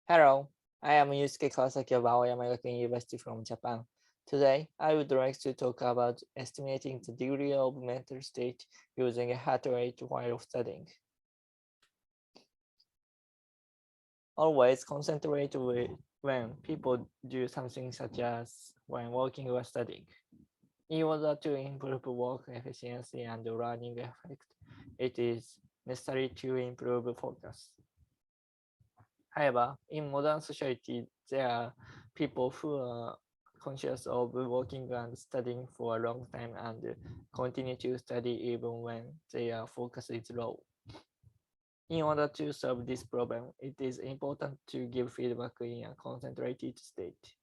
Hello, I am Yusuke Kawasaki of Aoyama Gakuin University from Japan. Today, I would like to talk about estimating the degree of mental state using a heart rate while studying. Always concentrate when people do something such as when working or studying. In order to improve work efficiency and learning effect, it is necessary to improve focus. However, in modern society, there are people who are conscious of working and studying for a long time and continue to study even when their focus is low. In order to solve this problem, it is important to give feedback in a concentrated state.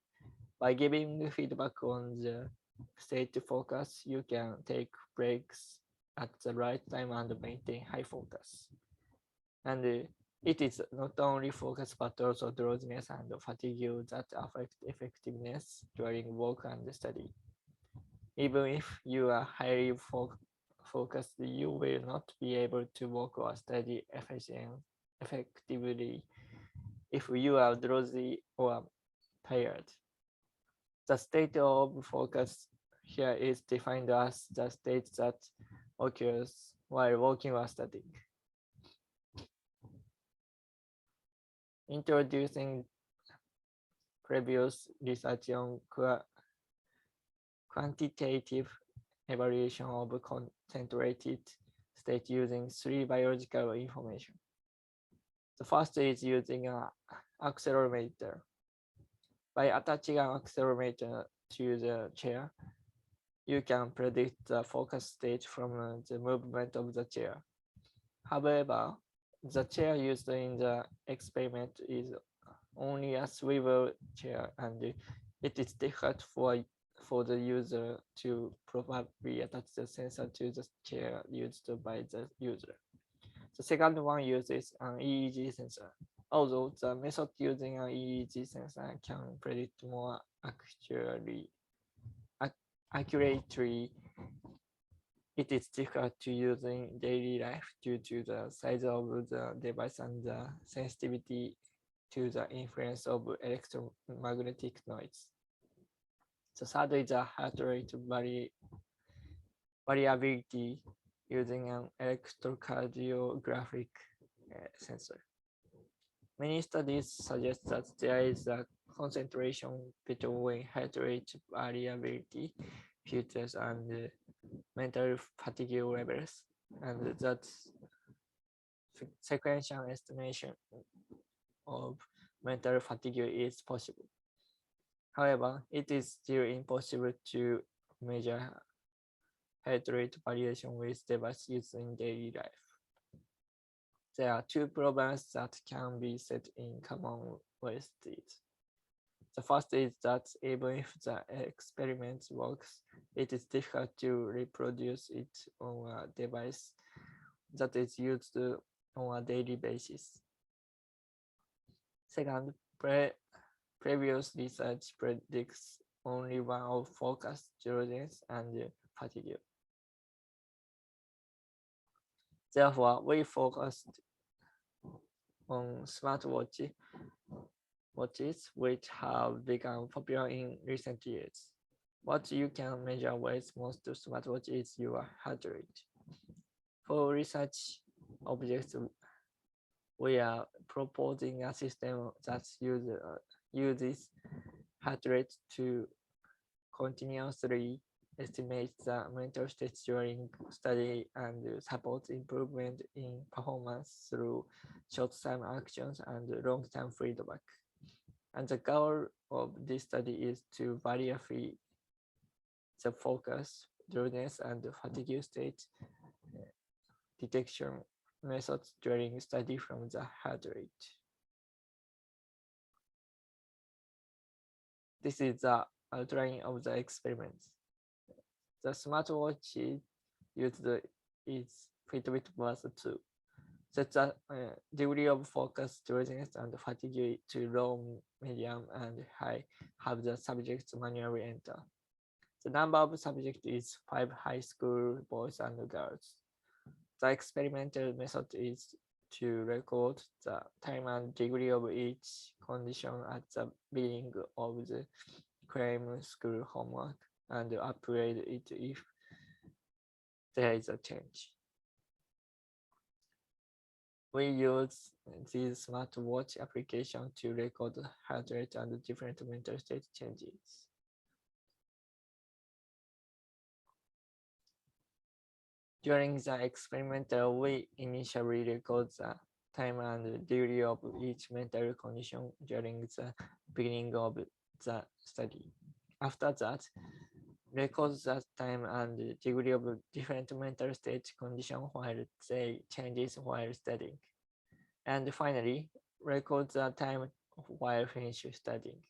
By giving feedback on the state focus, you can take breaks at the right time and maintain high focus. And it is not only focus but also drowsiness and fatigue that affect effectiveness during work and study. Even if you are highly focused, you will not be able to work or study effectively if you are drowsy or tired. The state of focus here is defined as the state that occurs while working or studying. Introducing previous research on quantitative evaluation of concentrated state using three biological information. The first is using an accelerometer. By attaching an accelerometer to the chair, you can predict the focus state from the movement of the chair. However, the chair used in the experiment is only a swivel chair, and it is difficult for the user to properly attach the sensor to the chair used by the user. The second one uses an EEG sensor. Although the method using an EEG sensor can predict more accurately, it is difficult to use in daily life due to the size of the device and the sensitivity to the influence of electromagnetic noise. The third is a heart rate variability using an electrocardiographic sensor. Many studies suggest that there is a concentration between heart rate variability features and mental fatigue levels, and that sequential estimation of mental fatigue is possible. However, it is still impossible to measure heart rate variation with devices used in daily life. There are two problems that can be set in common with it. The first is that even if the experiment works, it is difficult to reproduce it on a device that is used on a daily basis. Second, previous research predicts only one of focus, drowsiness, and fatigue. Therefore, we focused on smartwatches which have become popular in recent years. What you can measure with most smartwatches is your heart rate. For research objects, we are proposing a system that uses heart rate to continuously estimate the mental state during study and support improvement in performance through short-term actions and long-term feedback. And the goal of this study is to verify the focus, drowsiness, and fatigue state detection methods during study from the heart rate. This is the outline of the experiment. The smartwatch used is Fitbit Versa 2. Set the degree of focus, drowsiness, and fatigue to low, medium, and high. Have the subjects manually enter. The number of subjects is 5 high school boys and girls. The experimental method is to record the time and degree of each condition at the beginning of the claim school homework and upgrade it if there is a change. We use this smartwatch application to record heart rate and different mental state changes. During the experimental, we initially record the time and degree of each mental condition during the beginning of the study. After that, record the time and degree of different mental state condition while they changes while studying. And finally, record the time while finish studying.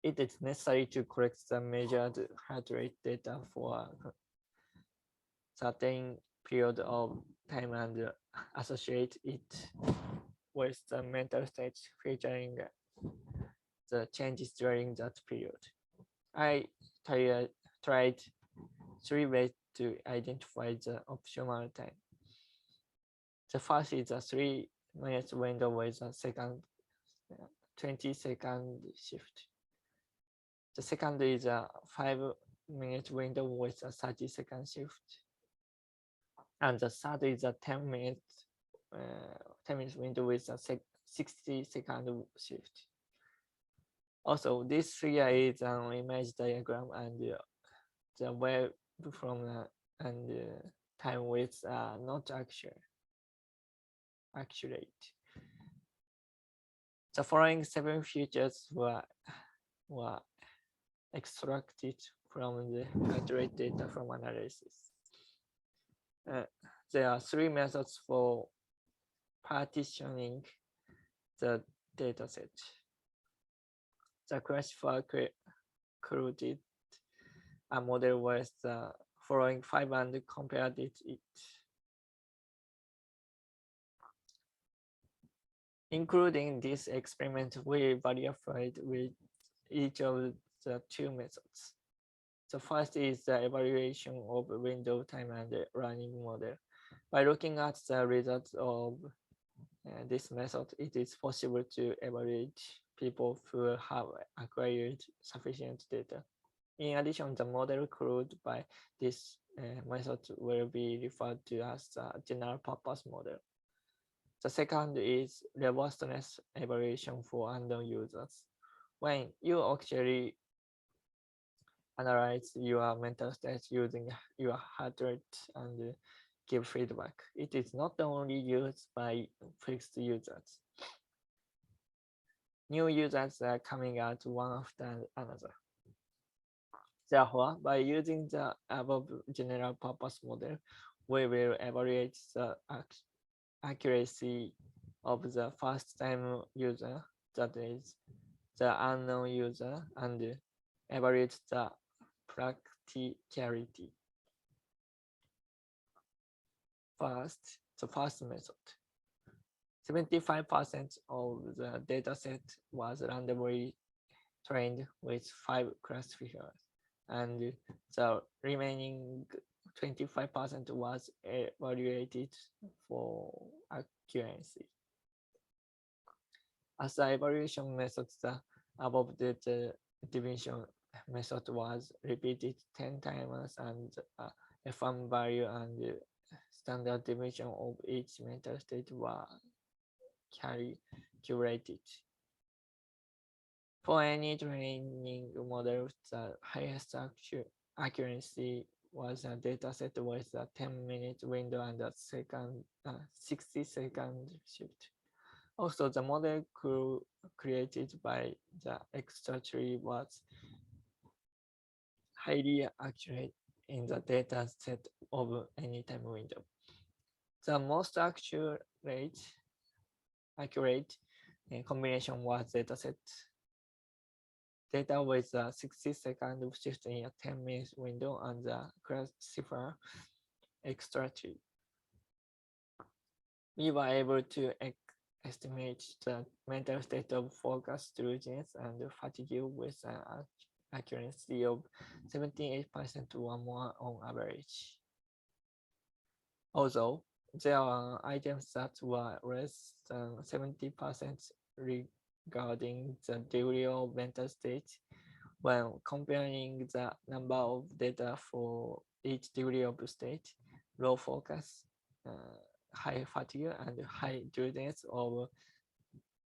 It is necessary to collect the measured heart rate data for a certain period of time and associate it with the mental state featuring the changes during that period. I tried 3 ways to identify the optimal time. The first is a 3-minute window with a second 20-second shift. The second is a 5-minute window with a 30-second shift. And the third is a 10-minute window with a 60-second shift. Also, this figure is an image diagram, and the wave from and time widths are not accurate. The following 7 features were extracted from the heart rate data from analysis. There are 3 methods for partitioning the dataset. The classifier created a model with the following 5 and compared it. Including this experiment, we verified with each of the 2 methods. The first is the evaluation of window time and the learning model. By looking at the results of this method, it is possible to evaluate people who have acquired sufficient data. In addition, the model created by this method will be referred to as the general purpose model. The second is robustness evaluation for unknown users. When you actually analyze your mental state using your heart rate and give feedback, it is not only used by fixed users. New users are coming out one after another. Therefore, by using the above general purpose model, we will evaluate the accuracy of the first-time user, that is, the unknown user, and evaluate the practicality. First, the first method. 75% of the dataset was randomly trained with 5 classifiers, and the remaining 25% was evaluated for accuracy. As the evaluation method, the above data division method was repeated 10 times, and F1 value and standard deviation of each mental state were calculated. For any training model, the highest accuracy was a dataset with a 10-minute window and a 60-second shift. Also, the model created by the extra tree was highly accurate in the data set of any time window. The most accurate combination was dataset data with a 60-second shift in a 10-minute window and the classifier extra tree. We were able to estimate the mental state of focus, drowsiness, and fatigue with an accuracy of 78% or more on average. Although there are items that were less than 70% regarding the degree of mental state. When comparing the number of data for each degree of state, low focus, high fatigue, and high drowsiness of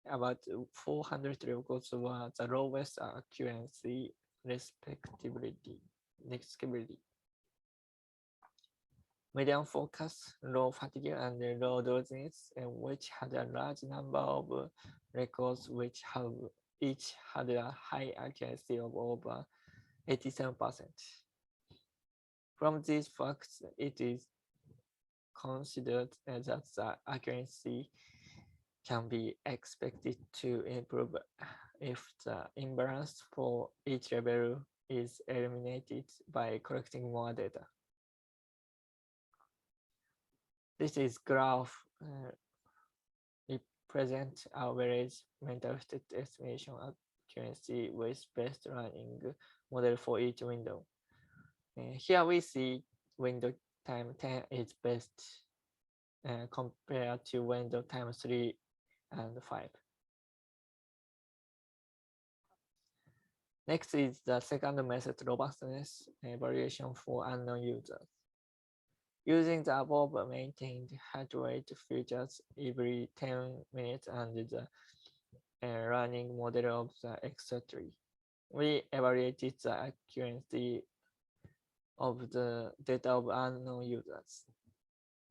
about 400 records were the lowest accuracy respectively. Medium focus, low fatigue, and low drowsiness, which had a large number of records which have each had a high accuracy of over 87%. From these facts, it is considered that the accuracy can be expected to improve if the imbalance for each level is eliminated by collecting more data. This is graph represent average mental state estimation accuracy with best learning model for each window. Here we see window time 10 is best compared to window time 3 and 5. Next is the second method, robustness evaluation for unknown users. Using the above maintained heart rate features every 10 minutes and the running model of the extra tree, we evaluated the accuracy of the data of unknown users.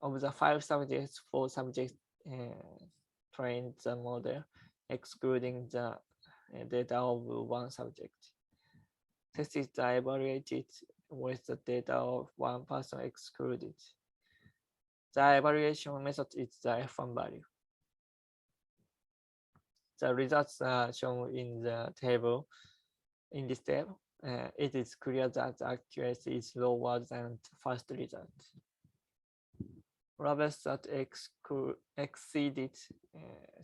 Of the 5 subjects, 4 subjects trained the model, excluding the data of 1 subject. Tests are evaluated with the data of 1 person excluded. The evaluation method is the F1 value. The results are shown in the table. In this table, it is clear that the accuracy is lower than the first result. Levels that exceeded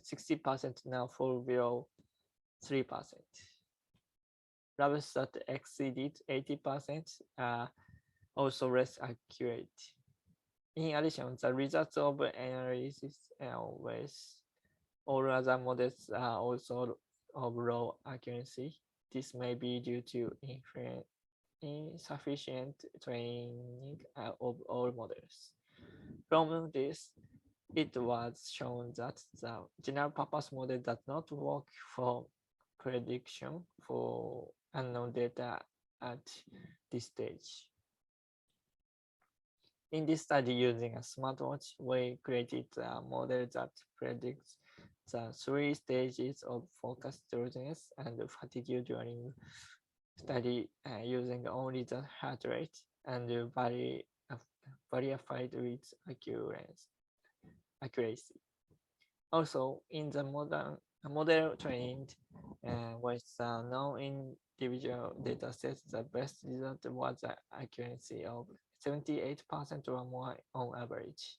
60% now fall below 3%. Levels that exceeded 80% are also less accurate. In addition, the results of analysis with all other models are also of low accuracy. This may be due to insufficient training of all models. From this, it was shown that the general purpose model does not work for prediction for unknown data at this stage. In this study, using a smartwatch, we created a model that predicts the 3 stages of focus, drowsiness, and fatigue during study using only the heart rate and verified with accuracy. Also, in the model trained with non-individual data sets, the best result was the accuracy of 78% or more on average.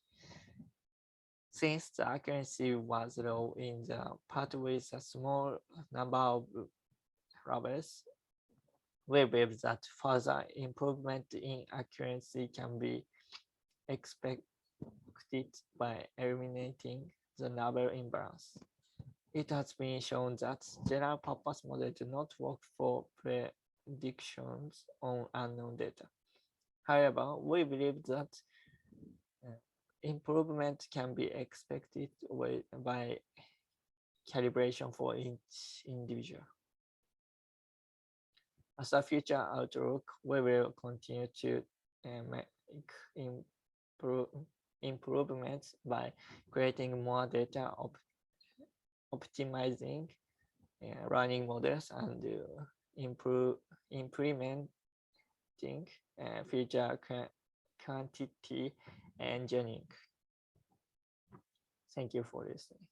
Since the accuracy was low in the part with a small number of levels, we believe that further improvement in accuracy can be expected by eliminating the level imbalance. It has been shown that general purpose models do not work for predictions on unknown data. However, we believe that improvement can be expected by calibration for each individual. As a future outlook, we will continue to make improvements by creating more data, optimizing running models, and implementing future quantity engineering. Thank you for listening.